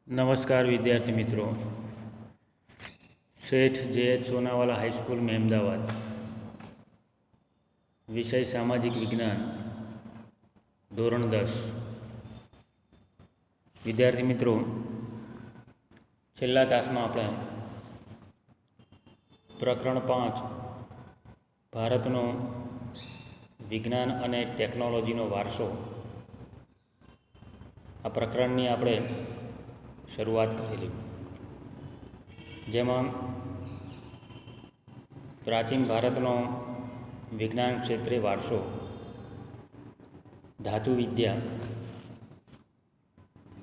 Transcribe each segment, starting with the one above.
नमस्कार विद्यार्थी मित्रों। सेठ जे सोनावाला हाईस्कूल में अहमदाबाद। विषय सामाजिक विज्ञान, धोरण 10। विद्यार्थी मित्रों, छेल्ला तास में આપણે પ્રકરણ 5 ભારતનો વિજ્ઞાન અને ટેકનોલોજીનો વારસો આ પ્રકરણની આપણે શરૂઆત કરેલી, જેમાં પ્રાચીન ભારતનો વિજ્ઞાન ક્ષેત્રે વારસો, ધાતુ વિદ્યા,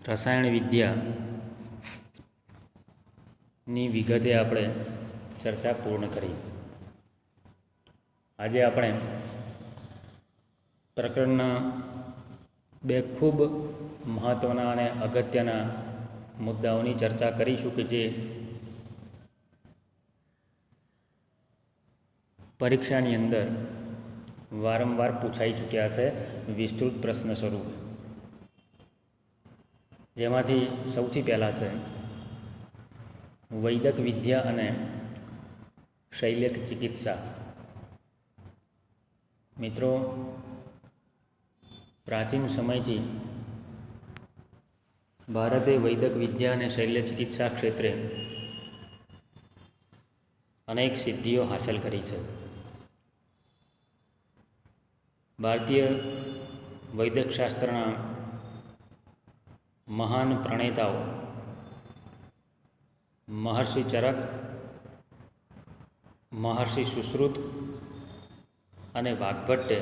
રસાયણ વિદ્યાની વિગતે આપણે ચર્ચા પૂર્ણ કરી. આજે આપણે પ્રકરણના બે ખૂબ મહત્ત્વના અને અગત્યના મુદ્દાઓની ચર્ચા કરીશું કે જે પરીક્ષાની અંદર વારંવાર પૂછાઈ ચૂક્યા છે વિસ્તૃત પ્રશ્ન સ્વરૂપે. જેમાંથી સૌથી પહેલાં છે વૈદક વિદ્યા અને શૈલ્યક ચિકિત્સા. મિત્રો, પ્રાચીન સમયથી ભારતે વૈદક વિદ્યા અને શૈલ્ય ચિકિત્સા ક્ષેત્રે અનેક સિદ્ધિઓ હાંસલ કરી છે. ભારતીય વૈદક શાસ્ત્રના મહાન પ્રણેતાઓ મહર્ષિ ચરક, મહર્ષિ સુશ્રુત અને વાગ્ભટ્ટે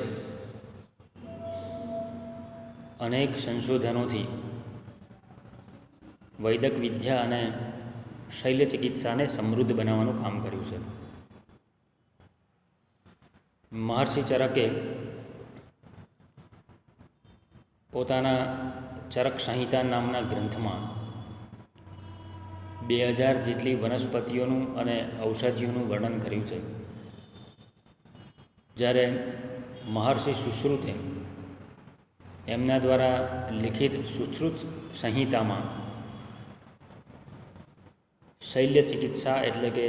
અનેક સંશોધનોથી વૈદક વિદ્યા અને શૈલ્ય ચિકિત્સાને સમૃદ્ધ બનાવવાનું કામ કર્યું છે. મહર્ષિ ચરકે પોતાના ચરક સંહિતા નામના ગ્રંથમાં 2000 જેટલી વનસ્પતિઓનું અને ઔષધિઓનું વર્ણન કર્યું છે. જ્યારે મહર્ષિ સુશ્રુતે એમના દ્વારા લિખિત સુશ્રુત સંહિતામાં શૈલ્ય ચિકિત્સા એટલે કે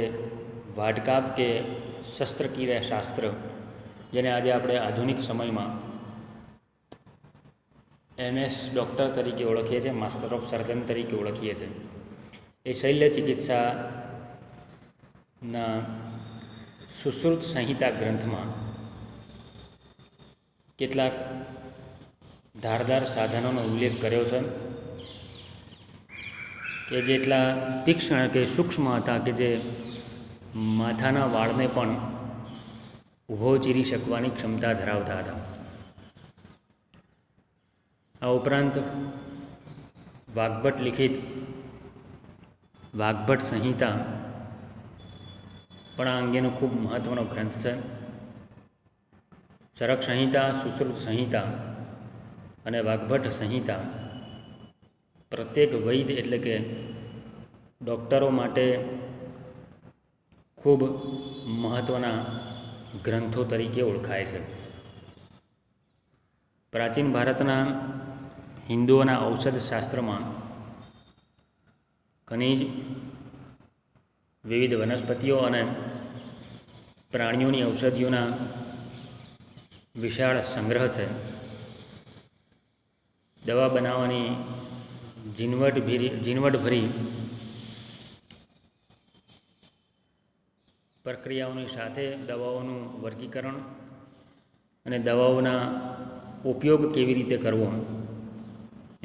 વાઢકાપ કે શસ્ત્રક્રિયા શાસ્ત્ર, જેને આજે આપણે આધુનિક સમયમાં MS ડૉક્ટર તરીકે ઓળખીએ છીએ, માસ્ટર ઓફ સર્જન તરીકે ઓળખીએ છીએ, એ શૈલ્ય ચિકિત્સાના સુશ્રુત સંહિતા ગ્રંથમાં કેટલાક ધારદાર સાધનોનો ઉલ્લેખ કર્યો છે કે જેટલા તીક્ષ્ણ કે સૂક્ષ્મ હતા કે જે માથાના વાળને પણ ઊભો ચીરી શકવાની ક્ષમતા ધરાવતા હતા. આ ઉપરાંત વાગ્ભટ્ટ લિખિત વાગ્ભટ્ટ સંહિતા પણ આ અંગેનો ખૂબ મહત્ત્વનો ગ્રંથ છે. ચરક સંહિતા, સુશ્રુત સંહિતા અને વાગ્ભટ્ટ સંહિતા પ્રત્યેક વૈદ એટલે કે ડૉક્ટરો માટે ખૂબ મહત્ત્વના ગ્રંથો તરીકે ઓળખાય છે. પ્રાચીન ભારતના હિન્દુઓના ઔષધ શાસ્ત્રમાં ખનિજ, વિવિધ વનસ્પતિઓ અને પ્રાણીઓની ઔષધિઓના વિશાળ સંગ્રહ છે. દવા બનાવવાની ઝીણવટભરી પ્રક્રિયાઓની સાથે દવાઓનું વર્ગીકરણ અને દવાઓના ઉપયોગ કેવી રીતે કરવો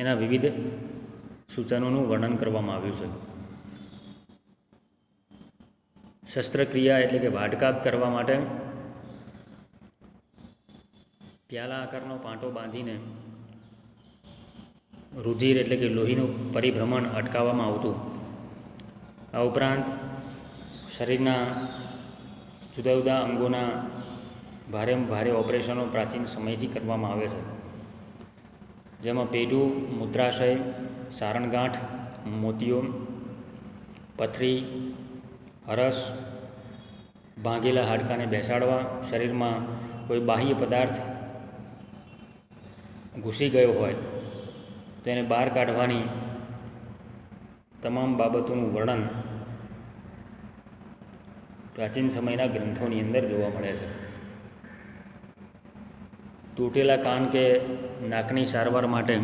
એના વિવિધ સૂચનોનું વર્ણન કરવામાં આવ્યું છે. શસ્ત્રક્રિયા એટલે કે વાઢકાપ કરવા માટે પ્યાલા આકારનો પાટો બાંધીને રુધિર એટલે કે લોહીનું પરિભ્રમણ અટકાવવામાં આવતું. આ ઉપરાંત શરીરના જુદા જુદા અંગોના ભારે ઓપરેશનો પ્રાચીન સમયથી કરવામાં આવે છે, જેમાં પેઢું, મૂત્રાશય, સારણગાંઠ, મોતિયો, પથરી, હરસ, ભાંગેલા હાડકાને બેસાડવા, શરીરમાં કોઈ બાહ્ય પદાર્થ ઘૂસી ગયો હોય તેને બહાર કાઢવાની તમામ બાબતોનું વર્ણન પ્રાચીન સમયના ગ્રંથોની અંદર જોવા મળે છે. તૂટેલા કાન કે નાકની સારવાર માટે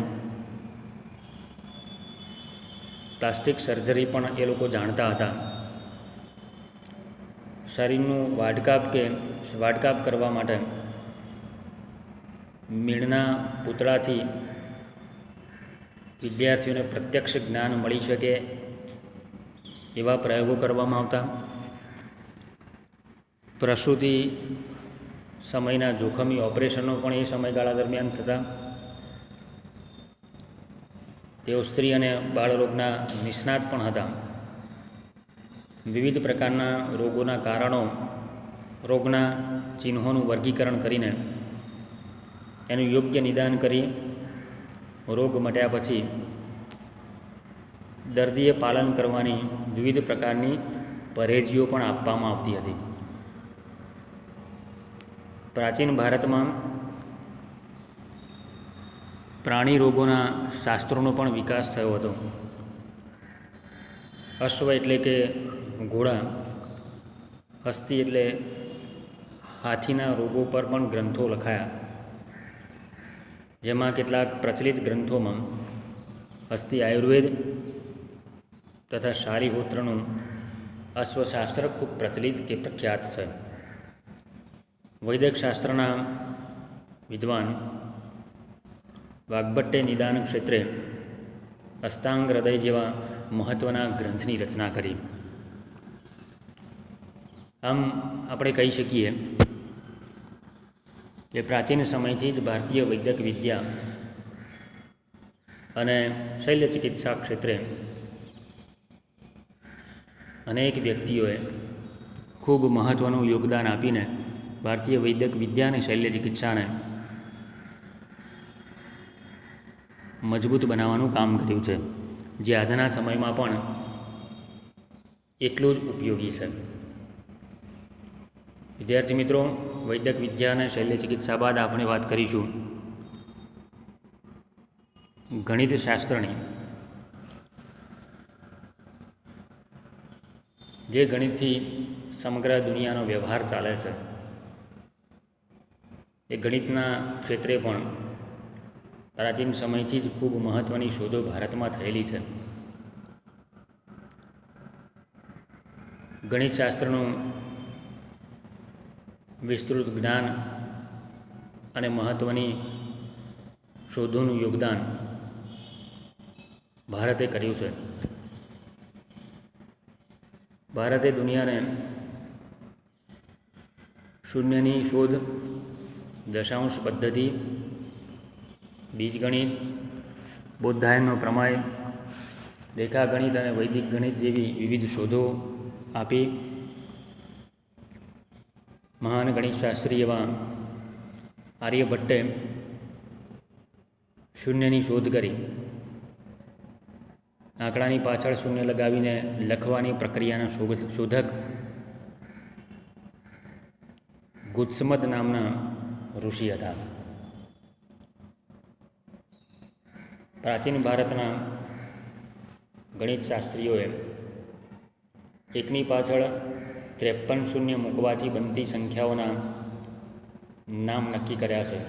પ્લાસ્ટિક સર્જરી પણ એ લોકો જાણતા હતા. શરીરનું વાઢકાપ કરવા માટે મીણના પૂતળાથી વિદ્યાર્થીઓને પ્રત્યક્ષ જ્ઞાન મળી શકે એવા પ્રયોગો કરવામાં આવતા. પ્રસૂતિ સમયના જોખમી ઓપરેશનો પણ એ સમયગાળા દરમિયાન થતા. તેઓ સ્ત્રી અને બાળરોગના નિષ્ણાત પણ હતા. વિવિધ પ્રકારના રોગોના કારણો, રોગના ચિહ્નોનું વર્ગીકરણ કરીને એનું યોગ્ય નિદાન કરી રોગ મટ્યા પછી દર્દીએ પાલન કરવાની વિવિધ પ્રકારની પરેજીઓ પણ આપવામાં આવતી હતી. પ્રાચીન ભારતમાં પ્રાણી રોગોના શાસ્ત્રોનો પણ વિકાસ થયો હતો. અશ્વ એટલે કે ઘોડા, હસ્તી એટલે હાથીના રોગો પર પણ ગ્રંથો લખાયા. જેમાં કેટલાક પ્રચલિત ગ્રંથોમાં હસ્તી આયુર્વેદ તથા શારીહોત્રનું અશ્વશાસ્ત્ર ખૂબ પ્રચલિત કે પ્રખ્યાત છે. વૈદિક શાસ્ત્રના વિદ્વાન વાગ્ભટ્ટે નિદાન ક્ષેત્રે અષ્ટાંગ હૃદય જેવા મહત્ત્વના ગ્રંથની રચના કરી. આમ આપણે કહી શકીએ કે પ્રાચીન સમયથી જ ભારતીય વૈદિક વિદ્યા અને શૈલ્ય ચિકિત્સા ક્ષેત્રે અનેક વ્યક્તિઓએ ખૂબ મહત્ત્વનું યોગદાન આપીને ભારતીય વૈદિક વિદ્યા અને શૈલ્ય ચિકિત્સાને મજબૂત બનાવવાનું કામ કર્યું છે, જે આજના સમયમાં પણ એટલું જ ઉપયોગી છે. વિદ્યાર્થી મિત્રો, વૈદિક વિદ્યા અને શૈલ્ય ચિકિત્સા બાદ આપણે વાત કરીશું ગણિત શાસ્ત્રની. જે ગણિતથી સમગ્ર દુનિયાનો વ્યવહાર ચાલે છે, એ ગણિતના ક્ષેત્રે પણ પ્રાચીન સમયથી જ ખૂબ મહત્ત્વની શોધો ભારતમાં થયેલી છે. ગણિતશાસ્ત્રનું વિસ્તૃત જ્ઞાન અને મહત્ત્વની શોધોનું યોગદાન ભારતે કર્યું છે. ભારતે દુનિયાને શૂન્યની શોધ, દશાંશ પદ્ધતિ, બીજગણિત, બૌદ્ધાયનનો પ્રમેય, રેખાગણિત અને વૈદિક ગણિત જેવી વિવિધ શોધો આપી. મહાન ગણિતશાસ્ત્રી એવા આર્યભટ્ટે શૂન્યની શોધ કરી. આંકડાની પાછળ શૂન્ય લગાવીને લખવાની પ્રક્રિયાના શોધક ગુત્સમદ નામના ઋષિ હતા. પ્રાચીન ભારતના ગણિતશાસ્ત્રીઓએ એકની પાછળ 53 શૂન્ય મૂકવાથી બનતી સંખ્યાઓના નામ નક્કી કર્યા છે.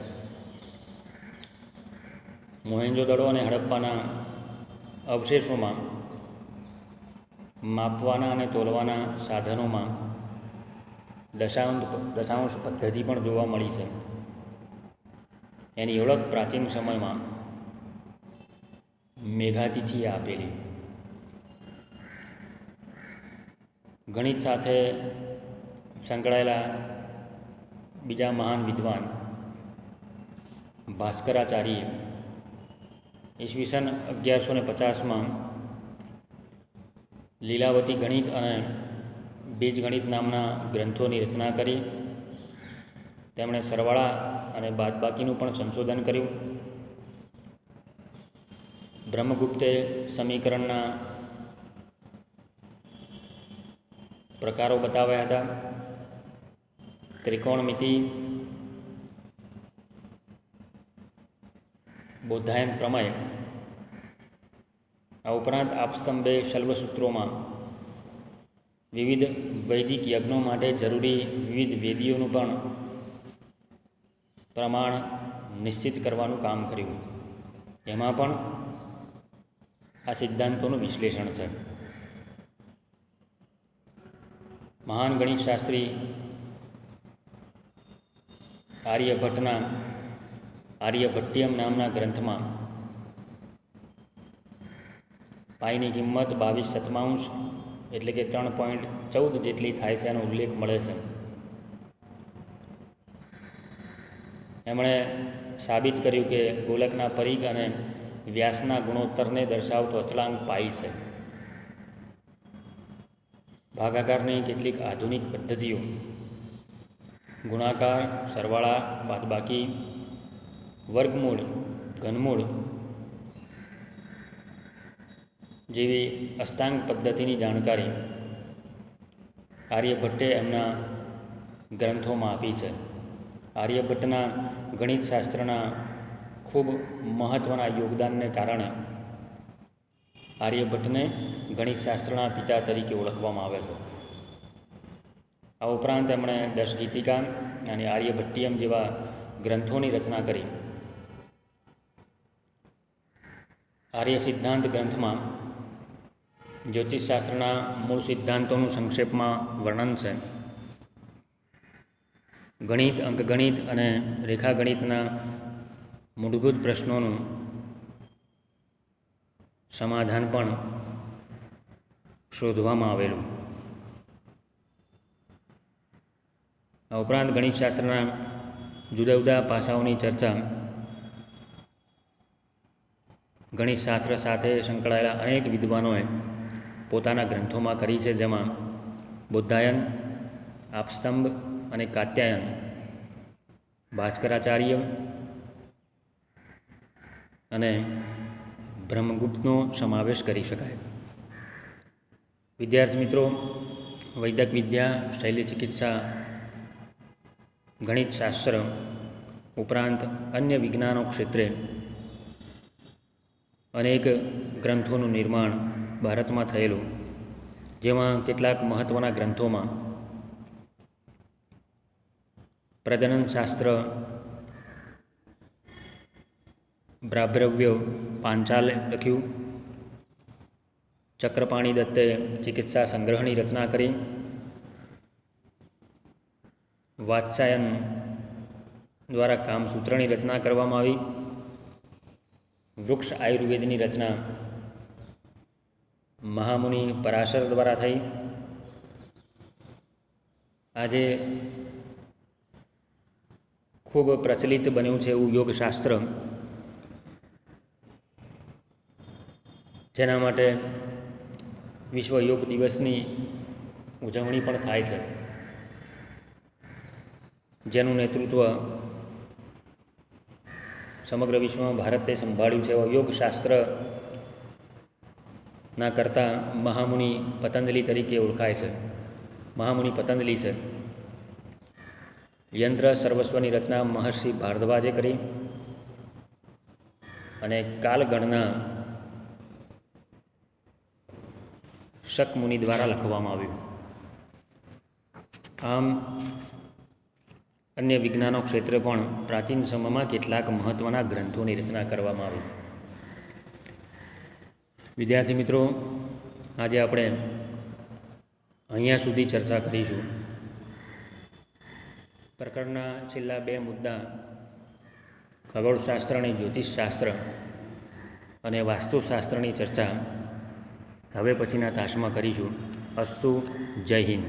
મોહેંજો-દડો અને હડપ્પાના અવશેષોમાં માપવાના અને તોલવાના સાધનોમાં દશાંશ પદ્ધતિ પણ જોવા મળી છે. એની ઓળખ પ્રાચીન સમયમાં મેઘાતિથિએ આપેલી. ગણિત સાથે સંકળાયેલા બીજા મહાન વિદ્વાન ભાસ્કરાચાર્યે ઈસવીસન 1150માં લીલાવતી ગણિત અને બીજગણિત નામના ગ્રંથોની રચના કરી. તેમણે સરવાળા અને બાદબાકીનું પણ સંશોધન કર્યું. બ્રહ્મગુપ્તે સમીકરણના પ્રકારો બતાવ્યા હતા. ત્રિકોણમિતિ, બૌદ્ધાયન પ્રમેય આ ઉપરાંત આપસ્તંભે શલ્વસૂત્રોમાં વિવિધ વૈદિક યજ્ઞો માટે જરૂરી વિવિધ વેદીઓનું પણ પ્રમાણ નિશ્ચિત કરવાનું કામ કર્યું. એમાં પણ આ સિદ્ધાંતોનું વિશ્લેષણ છે. મહાન ગણિતશાસ્ત્રી આર્યભટ્ટના આર્યભટ્ટિયમ નામના ગ્રંથમાં પાઈની કિંમત 22/7 એટલે કે 3.14 જેટલી થાય છે એનો ઉલ્લેખ મળે છે. એમણે સાબિત કર્યું કે ગોલકના પરિઘ અને વ્યાસના ગુણોત્તરને દર્શાવતો અચળાંક પાઈ છે. ભાગાકારની કેટલીક આધુનિક પદ્ધતિઓ ગુણાકાર, સરવાળા, બાદબાકી, વર્ગમૂળ, ઘનમૂળ જેવી અષ્ટાંગ પદ્ધતિની જાણકારી આર્યભટ્ટે એમના ગ્રંથોમાં આપી છે. આર્યભટ્ટના ગણિતશાસ્ત્રના ખૂબ મહત્ત્વના યોગદાનને કારણે આર્યભટ્ટને ગણિતશાસ્ત્રના પિતા તરીકે ઓળખવામાં આવે છે. આ ઉપરાંત એમણે દશગીતિકા અને આર્યભટ્ટિયમ જેવા ગ્રંથોની રચના કરી. આર્ય સિદ્ધાંત ગ્રંથમાં જ્યોતિષશાસ્ત્રના મૂળ સિદ્ધાંતોનું સંક્ષેપમાં વર્ણન છે. ગણિત, અંકગણિત અને રેખાગણિતના મૂળભૂત પ્રશ્નોનું સમાધાન પણ શોધવામાં આવેલું. આ ઉપરાંત ગણિતશાસ્ત્રના જુદા જુદા પાસાઓની ચર્ચા ગણિતશાસ્ત્ર સાથે સંકળાયેલા અનેક વિદ્વાનોએ પોતાના ગ્રંથોમાં કરી છે, જેમાં બુદ્ધાયન, આપસ્તંભ અને કાત્યાયન, ભાસ્કરાચાર્ય અને બ્રહ્મગુપ્તનો સમાવેશ કરી શકાય. વિદ્યાર્થી મિત્રો, વૈદક વિદ્યા, શૈલ્ય ચિકિત્સા, ગણિતશાસ્ત્ર ઉપરાંત અન્ય વિજ્ઞાનો ક્ષેત્રે અનેક ગ્રંથોનું નિર્માણ ભારતમાં થયેલું, જેમાં કેટલાક મહત્ત્વના ગ્રંથોમાં પ્રજનનશાસ્ત્ર બ્રાભ્રવ્ય પાંચાલે લખ્યું. ચક્રપાણી દત્તે ચિકિત્સા સંગ્રહની રચના કરી. વાત્સ્યાયન દ્વારા કામસૂત્રની રચના કરવામાં આવી. વૃક્ષ આયુર્વેદની રચના મહામુનિ પરાશર દ્વારા થઈ. આજે ખૂબ પ્રચલિત બન્યું છે એવું યોગશાસ્ત્ર, જેના માટે વિશ્વ યોગ દિવસની ઉજવણી પણ થાય છે, જેનું નેતૃત્વ સમગ્ર વિશ્વમાં ભારતે સંભાળ્યું છે. યોગશાસ્ત્રના કરતા મહામુનિ પતંજલિ તરીકે ઓળખાય છે. મહામુનિ પતંજલિ છે. યંત્ર સર્વસ્વની રચના મહર્ષિ ભારદ્વાજે કરી અને કાલગણના શક મુનિ દ્વારા લખવામાં આવ્યું. આમ અન્ય વિજ્ઞાનો ક્ષેત્રે પણ પ્રાચીન સમયમાં કેટલાક મહત્ત્વના ગ્રંથોની રચના કરવામાં આવી. વિદ્યાર્થી મિત્રો, આજે આપણે અહીંયા સુધી ચર્ચા કરીશું. પ્રકરણના છેલ્લા 2 મુદ્દા ખગોળશાસ્ત્ર અને જ્યોતિષશાસ્ત્ર અને વાસ્તુશાસ્ત્રની ચર્ચા હવે પછીના તાસમાં કરીશું. અસ્તુ. જય હિન્દ.